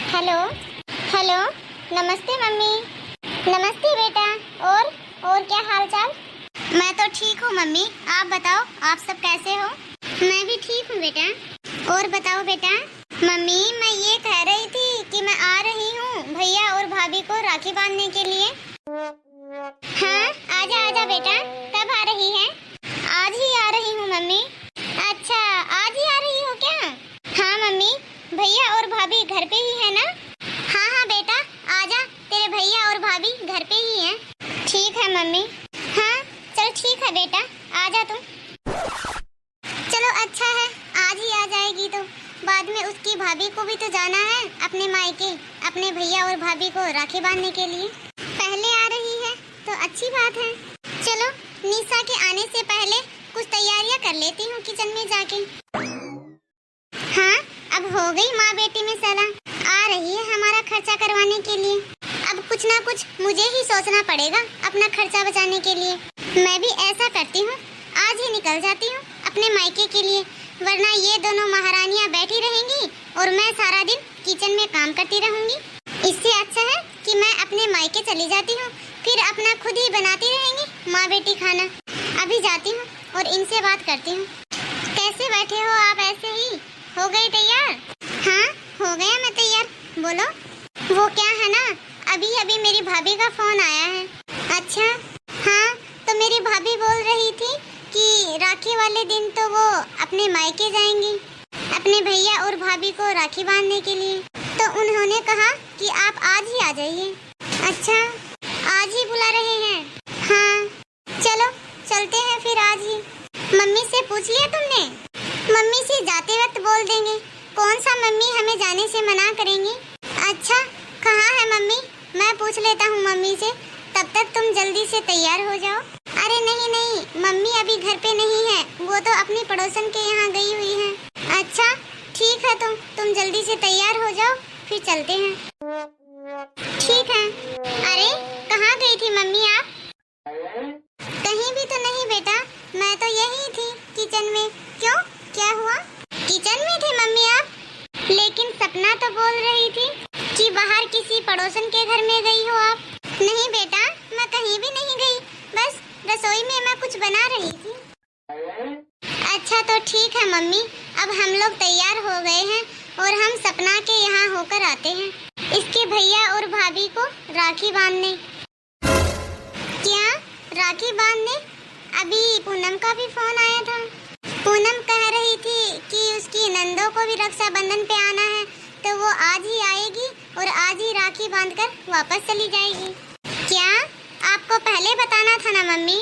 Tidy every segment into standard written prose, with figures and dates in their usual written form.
Hello hello. नमस्ते mummy. नमस्ते बेटा। और क्या हाल चाल? मैं तो ठीक हूँ मम्मी, आप बताओ आप सब कैसे हो? मैं भी ठीक हूँ बेटा। और बताओ बेटा। मम्मी मैं ये कह रही थी कि मैं आ रही हूँ भैया और भाभी को राखी बांधने के लिए। हाँ आजा आजा बेटा, कब आ रही है? आज ही आ रही हूँ मम्मी। अच्छा आज ही आ रही हो क्या? हाँ मम्मी, भैया और भाभी घर पे ही है ना? हाँ हाँ बेटा आजा, तेरे भैया और भाभी घर पे ही हैं। ठीक है मम्मी। हाँ चल ठीक है बेटा, आजा तुम। चलो अच्छा है, आज ही आ जाएगी तो बाद में उसकी भाभी को भी तो जाना है अपने मायके, अपने भैया और भाभी को राखी बांधने के लिए। पहले आ रही है तो अच्छी बात है। चलो निशा के आने से पहले कुछ तैयारियां कर लेती हूँ किचन में जाके। हाँ अब हो गई माँ बेटी में सलाह। आ रही है हमारा खर्चा करवाने के लिए। अब कुछ ना कुछ मुझे ही सोचना पड़ेगा अपना खर्चा बचाने के लिए। मैं भी ऐसा करती हूँ, आज ही निकल जाती हूँ अपने मायके के लिए, वरना ये दोनों महारानियाँ बैठी रहेंगी और मैं सारा दिन किचन में काम करती रहूंगी। इससे अच्छा है कि मैं अपने मायके चली जाती हूँ, फिर अपना खुद ही बनाती रहेंगी माँ बेटी खाना। अभी जाती हूँ और इनसे बात करती हूँ। कैसे बैठे हो आप ऐसे ही? हो गई तैयार? हाँ हो गया मैं तैयार। बोलो। वो क्या है ना, अभी अभी मेरी भाभी का फोन आया है। अच्छा हाँ, तो मेरी भाभी बोल रही थी कि राखी वाले दिन तो वो अपने मायके जाएंगी अपने भैया और भाभी को राखी बांधने के लिए, तो उन्होंने कहा कि आप आज ही आ जाइए। अच्छा आज ही बुला रहे हैं? हाँ चलो चलते हैं फिर आज ही। मम्मी से पूछ लिया तुमने? मम्मी से जाते वक्त बोल देंगे, कौन सा मम्मी हमें जाने से मना करेंगी। अच्छा कहाँ है मम्मी, मैं पूछ लेता हूँ मम्मी से, तब तक तुम जल्दी से तैयार हो जाओ। अरे नहीं नहीं मम्मी अभी घर पे नहीं है, वो तो अपनी पड़ोसन के यहाँ गई हुई है। अच्छा ठीक है, तुम जल्दी से तैयार हो जाओ फिर चलते हैं। ठीक है। अरे कहाँ गई थी मम्मी आप? कहीं भी तो नहीं बेटा, मैं तो यही थी किचन में। क्यों क्या हुआ? किचन में थे मम्मी आप? लेकिन सपना तो बोल रही थी कि बाहर किसी पड़ोसन के घर में गई हो आप। नहीं बेटा मैं कहीं भी नहीं गई, बस रसोई में मैं कुछ बना रही थी। अच्छा तो ठीक है मम्मी, अब हम लोग तैयार हो गए हैं और हम सपना के यहाँ होकर आते हैं इसके भैया और भाभी को राखी बांधने। क्या राखी बांधने? अभी पूनम का भी फोन आया था। पूनम कह रही थी कि उसकी नंदों को भी रक्षाबंधन पे आना है, तो वो आज ही आएगी और आज ही राखी बांधकर वापस चली जाएगी। क्या आपको पहले बताना था ना मम्मी,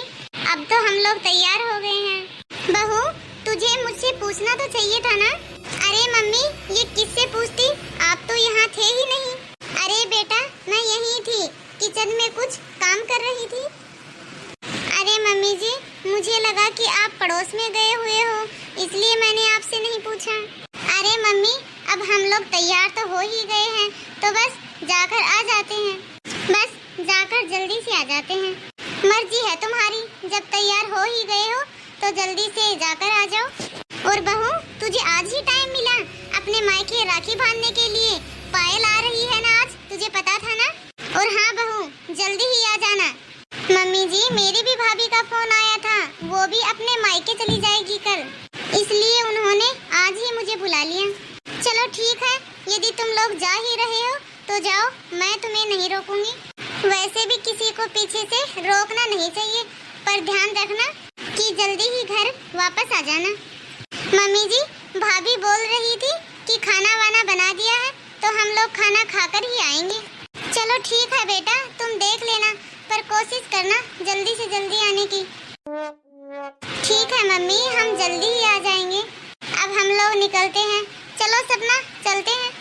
अब तो हम लोग तैयार हो गए हैं। बहू तुझे मुझसे पूछना तो चाहिए था ना। अरे मम्मी ये किससे पूछती, आप तो यहाँ थे ही नहीं। अरे बेटा मैं यहीं थी, किचन में कुछ काम कर रही थी। अरे मम्मी जी मुझे लगा कि आप पड़ोस में गए हुए हो, इसलिए मैंने आपसे नहीं पूछा। अरे मम्मी अब हम लोग तैयार तो हो ही गए हैं, तो बस जाकर आ जाते हैं, बस जाकर जल्दी से आ जाते हैं। मर्जी है तुम्हारी, जब तैयार हो ही गए हो तो जल्दी से जाकर आ जाओ। और बहू तुझे आज ही टाइम मिला अपने मायके राखी बांधने के लिए? पायल आ रही है ना आज, तुझे पता था ना? और हाँ बहू जल्दी ही आ जाना। मम्मी जी मेरी भी भाभी का फोन आया था, वो भी अपने मायके चली जाएगी कल, इसलिए उन्होंने आज ही मुझे बुला लिया। चलो ठीक है, यदि तुम लोग जा ही रहे हो तो जाओ, मैं तुम्हें नहीं रोकूंगी। वैसे भी किसी को पीछे से रोकना नहीं चाहिए, पर ध्यान रखना कि जल्दी ही घर वापस आ जाना। मम्मी जी भाभी बोल रही थी कि खाना वाना बना दिया है, तो हम लोग खाना खाकर ही आएंगे। चलो ठीक है बेटा, तुम देख लेना, पर कोशिश करना जल्दी से जल्दी आने की। ठीक है मम्मी हम जल्दी ही आ जाएंगे। अब हम लोग निकलते हैं, चलो सपना चलते हैं।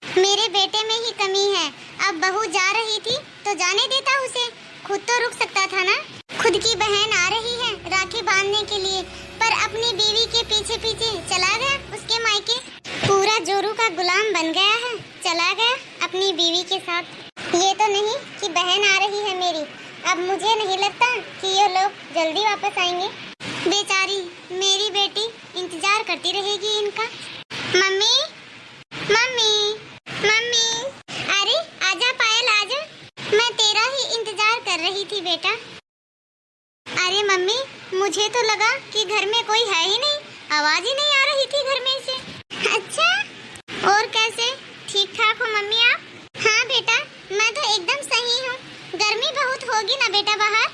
मेरे बेटे में ही कमी है, अब बहू जा रही थी तो जाने देता उसे, खुद तो रुक सकता था ना। खुद की बहन आ रही है राखी बांधने के लिए, पर अपनी बीवी के पीछे पीछे चला गया उसके मायके। पूरा जोरू का गुलाम बन गया है, चला गया अपनी बीवी के साथ। ये तो नहीं कि बहन आ रही है मेरी, अब मुझे नहीं लगता कि ये लोग जल्दी वापस आएंगे। बेचारी मेरी बेटी इंतजार करती रहेगी इनका। मम्मी मम्मी बेटा। अरे मम्मी, मुझे तो लगा कि घर में कोई है ही नहीं, आवाज ही नहीं आ रही थी घर में से। अच्छा, और कैसे, ठीक ठाक हो मम्मी आप? हाँ बेटा, मैं तो एकदम सही हूँ। गर्मी बहुत होगी ना बेटा बाहर?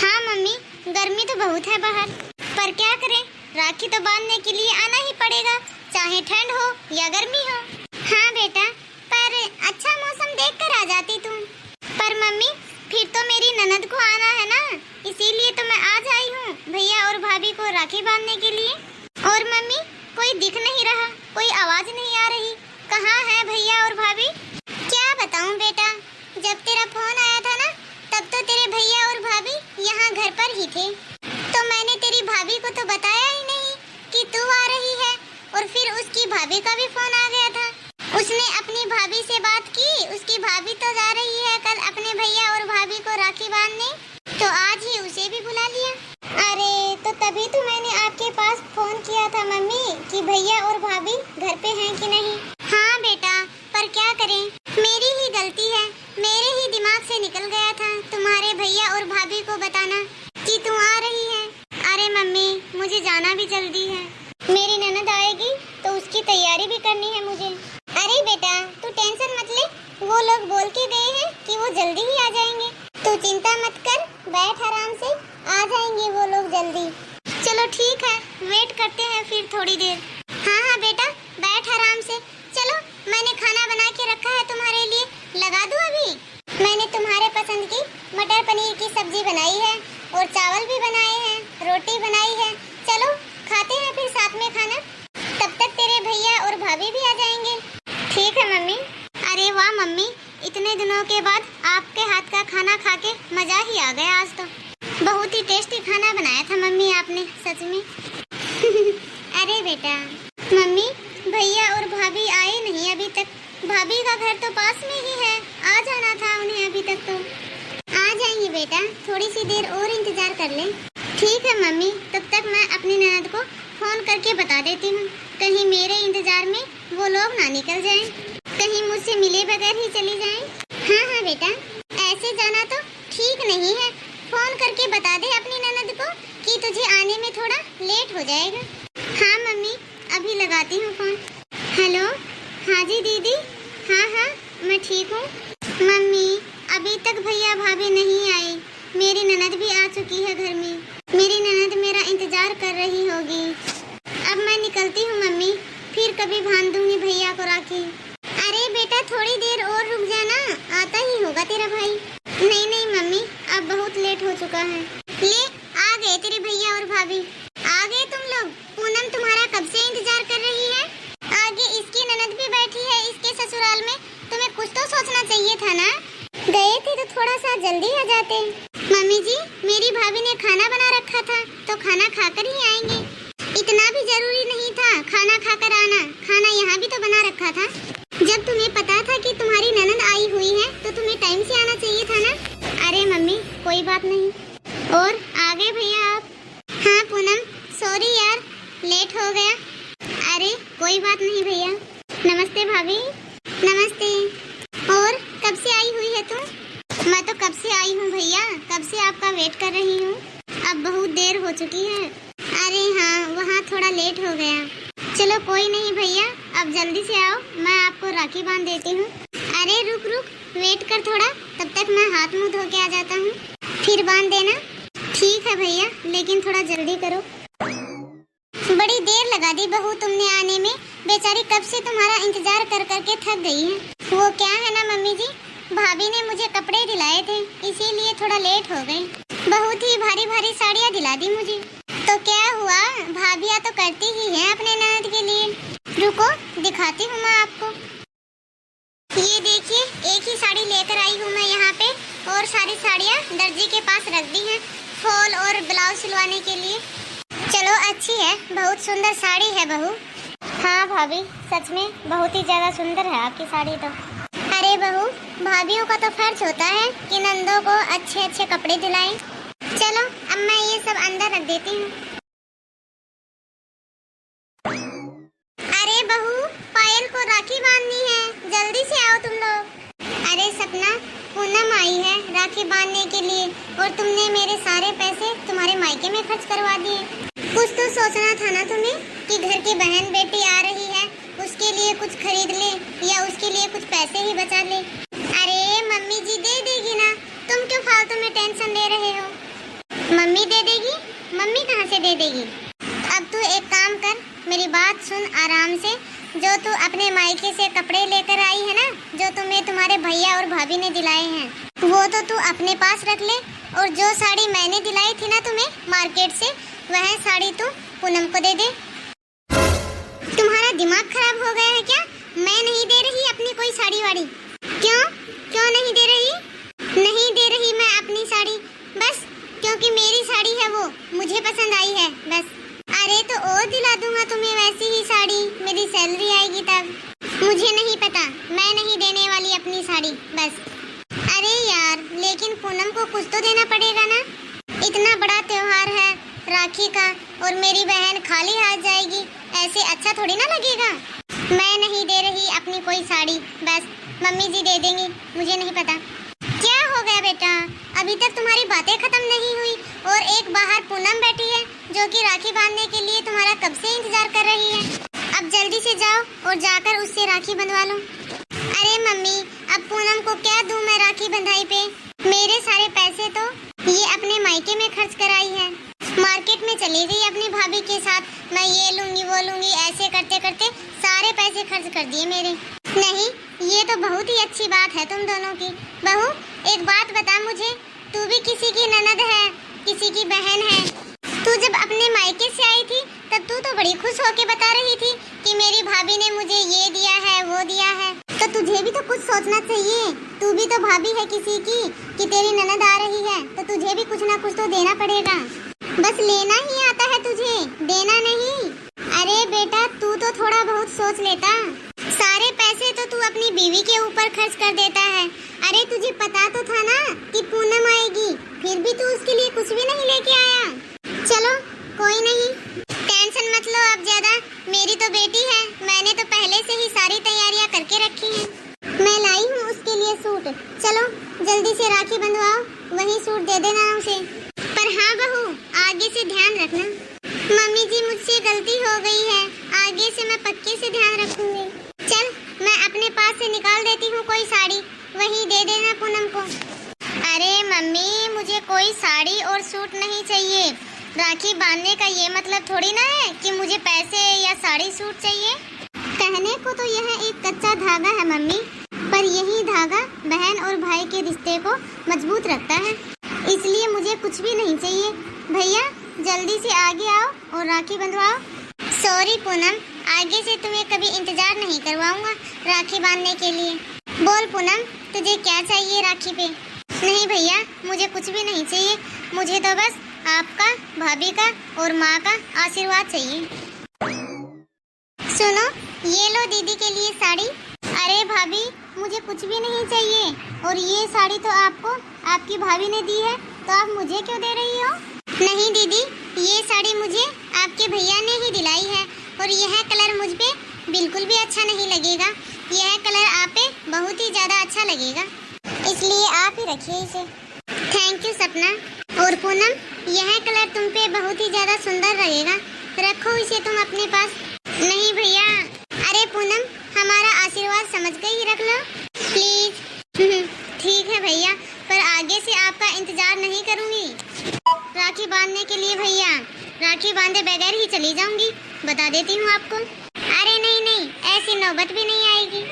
हाँ मम्मी, गर्मी तो बहुत है बाहर, पर क्या करें, राखी तो बांधने के लिए आना ही पड़ेगा, चाहे ठंड हो या गर्मी हो। हाँ बेटा, पर अच्छा मौसम देखकर आ जाती तुम। पर मम्मी, फिर तो मेरी ननद को आना है ना, इसीलिए तो मैं आज आई हूँ भैया और भाभी को राखी बांधने के लिए। और मम्मी, कोई दिख नहीं रहा, कोई आवाज नहीं आ रही, कहाँ है भैया और भाभी? क्या बताऊँ बेटा, जब तेरा फोन आया था ना, तब तो तेरे भैया और भाभी यहाँ घर पर ही थे, तो मैंने तेरी भाभी को तो बताया ही नहीं कि तू आ रही है। और फिर उसकी भाभी का भी फोन आ गया था, उसने अपनी भाभी से बात की, उसकी भाभी तो जा रही है कल अपने भैया और भाभी को राखी बांधने, तो आज ही उसे भी बुला लिया। अरे तो तभी तो मैंने आपके पास फोन किया था मम्मी कि भैया और भाभी घर पे हैं कि नहीं। हाँ बेटा, पर क्या करें, मेरी ही गलती है, मेरे ही दिमाग से निकल गया था तुम्हारे भैया और भाभी को बताना कि तू आ रही है। अरे मम्मी, मुझे जाना भी जल्दी है, मेरी ननद आएगी तो उसकी तैयारी भी करनी है मुझे। अरे बेटा, तू टेंशन मत ले, वो लोग बोल के गए हैं कि वो जल्दी ही आ जाएंगे, तू चिंता मत कर, बैठ आराम से, आ जाएंगे वो लोग जल्दी। चलो ठीक है, वेट करते हैं फिर थोड़ी देर। हाँ हाँ बेटा, बैठ आराम से। चलो, मैंने खाना बना के रखा है तुम्हारे लिए, लगा दूँ अभी? मैंने तुम्हारे पसंद की मटर पनीर की सब्जी बनाई है और चावल भी बनाए हैं, रोटी बनाई है। चलो खाते हैं फिर साथ में खाना, तब तक तेरे भैया और भाभी भी आ जाएंगे। ठीक है मम्मी। अरे वाह मम्मी, इतने दिनों के बाद आपके हाथ का खाना खा के मजा ही आ गया आज तो। बहुत ही टेस्टी खाना बनाया था मम्मी आपने, सच में। अरे बेटा, मम्मी भैया और भाभी आए नहीं अभी तक, भाभी का घर तो पास में ही है, आ जाना था उन्हें अभी तक। तो आ जाएंगे बेटा, थोड़ी सी देर और इंतजार कर ले। ठीक है मम्मी, तब तक मैं अपनी ननद को फोन करके बता देती हूँ, कहीं मेरे इंतजार में वो लोग ना निकल जाएं, कहीं मुझसे मिले बगैर ही चली जाएं। हाँ हाँ बेटा, ऐसे जाना तो ठीक नहीं है, फोन करके बता दे अपनी ननद को कि तुझे आने में थोड़ा लेट हो जाएगा। हाँ मम्मी, अभी लगाती हूँ फोन। हेलो, हाँ जी दीदी, हाँ हाँ मैं ठीक हूँ। मम्मी, अभी तक भैया भाभी नहीं आए, मेरी ननद भी आ चुकी है घर में, मेरी ननद मेरा इंतजार कर रही होगी। अब मैं निकलती हूँ मम्मी, फिर कभी बांध दूंगी भैया को राखी। अरे बेटा, थोड़ी देर और रुक जाना, आता ही होगा तेरा भाई। नहीं नहीं मम्मी, अब बहुत लेट हो चुका है। ले, आ गए तेरे भैया और भाभी, आ गए तुम लोग। पूनम तुम्हारा कब से इंतजार कर रही है, आगे इसकी ननद भी बैठी है इसके ससुराल में, तुम्हें कुछ तो सोचना चाहिए था ना, गए थे तो थोड़ा सा जल्दी आ जाते। मम्मी जी, मेरी भाभी ने खाना बना रखा था, तो खाना खाकर ही आएंगे, इतना भी जरूरी नहीं था खाना खाकर आना, खाना यहाँ भी तो बना रखा था। जब तुम्हें पता था कि तुम्हारी ननद आई हुई है तो तुम्हें टाइम से आना चाहिए था ना। अरे मम्मी, कोई बात नहीं। और आ गए भैया आप? हाँ पूनम, सॉरी यार, लेट हो गया। अरे कोई बात नहीं भैया। नमस्ते भाभी। नमस्ते। और कब से आई हुई है तुम? मैं तो कब से आई हूँ भैया, कब से आपका वेट कर रही हूँ, अब बहुत देर हो चुकी है। अरे हाँ, वहाँ थोड़ा लेट हो गया। चलो कोई नहीं भैया, अब जल्दी से आओ, मैं आपको राखी बांध देती हूँ। अरे रुक रुक, वेट कर थोड़ा, तब तक मैं हाथ मुंह धो के आ जाता हूँ, फिर बांध देना। ठीक है भैया, लेकिन थोड़ा जल्दी करो। बड़ी देर लगा दी बहू तुमने आने में, बेचारी कब से तुम्हारा इंतजार कर करके थक गई है। वो क्या है ना मम्मी जी, भाभी ने मुझे कपड़े दिलाए थे, इसीलिए थोड़ा लेट हो गई। बहुत ही भारी भारी साड़ियाँ दिला दी मुझे, तो क्या हुआ, भाभियाँ तो करती ही हैं अपने ननद के लिए। रुको दिखाती हूँ मैं आपको। ये देखिए, एक ही साड़ी लेकर आई हूँ मैं यहाँ पे, और सारी साड़ियाँ दर्जी के पास रख दी हैं फॉल और ब्लाउज सिलवाने के लिए। चलो अच्छी है, बहुत सुंदर साड़ी है बहू। हाँ भाभी, सच में बहुत ही ज्यादा सुंदर है आपकी साड़ी तो। अरे बहू, भाभियों का तो फर्ज होता है कि नंदों को अच्छे अच्छे कपड़े दिलाएं। चलो अब मैं ये सब अंदर रख देती हूँ। अरे बहू, पायल को राखी बांधनी है, जल्दी से आओ तुम लोग। अरे सपना, पूनम आई है राखी बांधने के लिए और तुमने मेरे सारे पैसे तुम्हारे मायके में खर्च करवा दिए। कुछ तो सोचना था ना तुम्हें कि घर की बहन बेटी आ रही है, उसके लिए कुछ खरीद ले या उसके लिए कुछ पैसे ही बचा ले। अरे मम्मी जी दे देगी ना, तुम क्यों फालतू में टेंशन ले रहे हो? मम्मी दे देगी? मम्मी कहाँ से दे देगी? अब तू एक काम कर, मेरी बात सुन आराम से। जो तू अपने मायके से कपड़े लेकर आई है ना, जो तुम्हें तुम्हारे भैया और भाभी ने दिलाए हैं, वो तो तू अपने पास रख ले। और जो साड़ी मैंने दिलाई थी ना तुम्हें मार्केट से, वह साड़ी तू पूनम को दे दे। तुम्हारा दिमाग खराब हो गया है क्या? मैं नहीं दे रही अपनी कोई साड़ी वाड़ी। क्यों क्यों नहीं दे रही? नहीं दे रही मैं अपनी साड़ी, बस क्योंकि मेरी साड़ी है, वो मुझे पसंद आई है बस। अरे तो और दिला दूंगा तुम्हें वैसी ही साड़ी, मेरी सैलरी आएगी तब। मुझे नहीं पता, मैं नहीं देने वाली अपनी साड़ी बस। अरे यार लेकिन पूनम को कुछ तो देना पड़ेगा ना, इतना बड़ा त्योहार है राखी का, और मेरी बहन खाली हाथ जाएगी, ऐसे अच्छा थोड़ी ना लगेगा। मैं नहीं दे रही अपनी कोई साड़ी, बस मम्मी जी दे देंगी, मुझे नहीं पता। क्या हो गया बेटा, अभी तक तुम्हारी बातें खत्म नहीं हुई और एक बाहर पूनम बैठी है जो कि राखी बांधने के लिए तुम्हारा कब से इंतजार कर रही है। अब जल्दी से जाओ और जाकर उससे राखी बंधवा लो। अरे मम्मी अब पूनम को क्या दूं मैं राखी बंधाई पे? मेरे सारे पैसे तो ये अपने मायके में खर्च कराई है, मार्केट में चली गई अपनी भाभी के साथ, मैं ये लूंगी वो लूंगी ऐसे करते करते सारे पैसे खर्च कर दिए मेरे। नहीं ये तो बहुत ही अच्छी बात है तुम दोनों की। बहू एक बात बता मुझे, तू भी किसी की ननद है, किसी की बहन है। तू जब अपने मायके से आई थी तब तू तो बड़ी खुश होके बता रही थी कि मेरी भाभी ने मुझे ये दिया है वो दिया है, तो तुझे भी तो कुछ सोचना चाहिए। तू भी तो भाभी है किसी की कि तेरी ननद आ रही है, तो तुझे भी कुछ ना कुछ तो देना पड़ेगा। बस लेना ही आता है तुझे, देना नहीं। अरे बेटा तू तो थोड़ा बहुत सोच लेता, सारे पैसे तो तू अपनी बीवी के ऊपर खर्च कर देता है। अरे तुझे पता तो था ना कि पूनम आएगी, फिर भी तू उसके लिए कुछ भी नहीं लेके आया। चलो कोई नहीं, टेंशन मत लो अब ज्यादा, मेरी तो बेटी है, मैंने तो पहले से ही सारी तैयारियां करके रखी हैं। मैं लाई हूँ उसके लिए सूट, चलो जल्दी से राखी बंधवाओ, वही सूट दे देना उसे। पर हाँ बहू आगे से ध्यान रखना। मम्मी जी मुझसे गलती हो गई है, आगे से मैं पक्के से ध्यान रखूंगी। चल मैं अपने पास से निकाल देती हूँ कोई साड़ी, वही दे देना पूनम को। अरे मम्मी मुझे कोई साड़ी और सूट नहीं चाहिए, राखी बांधने का ये मतलब थोड़ी ना है कि मुझे पैसे या साड़ी सूट चाहिए। कहने को तो यह एक कच्चा धागा है मम्मी, पर यही धागा बहन और भाई के रिश्ते को मजबूत रखता है, इसलिए मुझे कुछ भी नहीं चाहिए। भैया जल्दी से आगे आओ और राखी बंधवाओ। सॉरी पूनम, आगे से तुम्हें कभी इंतजार नहीं करवाऊंगा राखी बांधने के लिए। बोल पूनम तुझे क्या चाहिए राखी पे? नहीं भैया मुझे कुछ भी नहीं चाहिए, मुझे तो बस आपका, भाभी का और माँ का आशीर्वाद चाहिए। सुनो ये लो दीदी के लिए साड़ी। अरे भाभी मुझे कुछ भी नहीं चाहिए, और ये साड़ी तो आपको आपकी भाभी ने दी है, तो आप मुझे क्यों दे रही हो? नहीं दीदी ये साड़ी मुझे आपके भैया ने ही दिलाई है, और यह कलर मुझ पे बिल्कुल भी अच्छा नहीं लगेगा, यह कलर आप पे बहुत ही ज़्यादा अच्छा लगेगा, इसलिए आप ही रखिए इसे। थैंक यू सपना। और पूनम यह कलर तुम पे बहुत ही ज़्यादा सुंदर लगेगा, रखो इसे तुम अपने पास। नहीं भैया, अरे पूनम हमारा आशीर्वाद समझ के ही रख लो प्लीज। ठीक है भैया, पर आगे से आपका इंतजार नहीं करूँगी राखी बांधने के लिए। भैया राखी बांधे बगैर ही चली जाऊंगी, बता देती हूँ आपको। अरे नहीं नहीं ऐसी नौबत भी नहीं आएगी।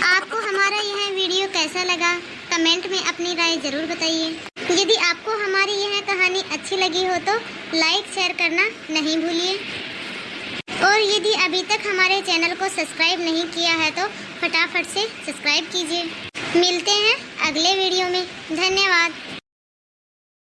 आपको हमारा यह वीडियो कैसा लगा कमेंट में अपनी राय जरूर बताइए। यदि आपको हमारी यह कहानी अच्छी लगी हो तो लाइक शेयर करना नहीं भूलिए, और यदि अभी तक हमारे चैनल को सब्सक्राइब नहीं किया है तो फटाफट से सब्सक्राइब कीजिए। मिलते हैं अगले वीडियो में, धन्यवाद।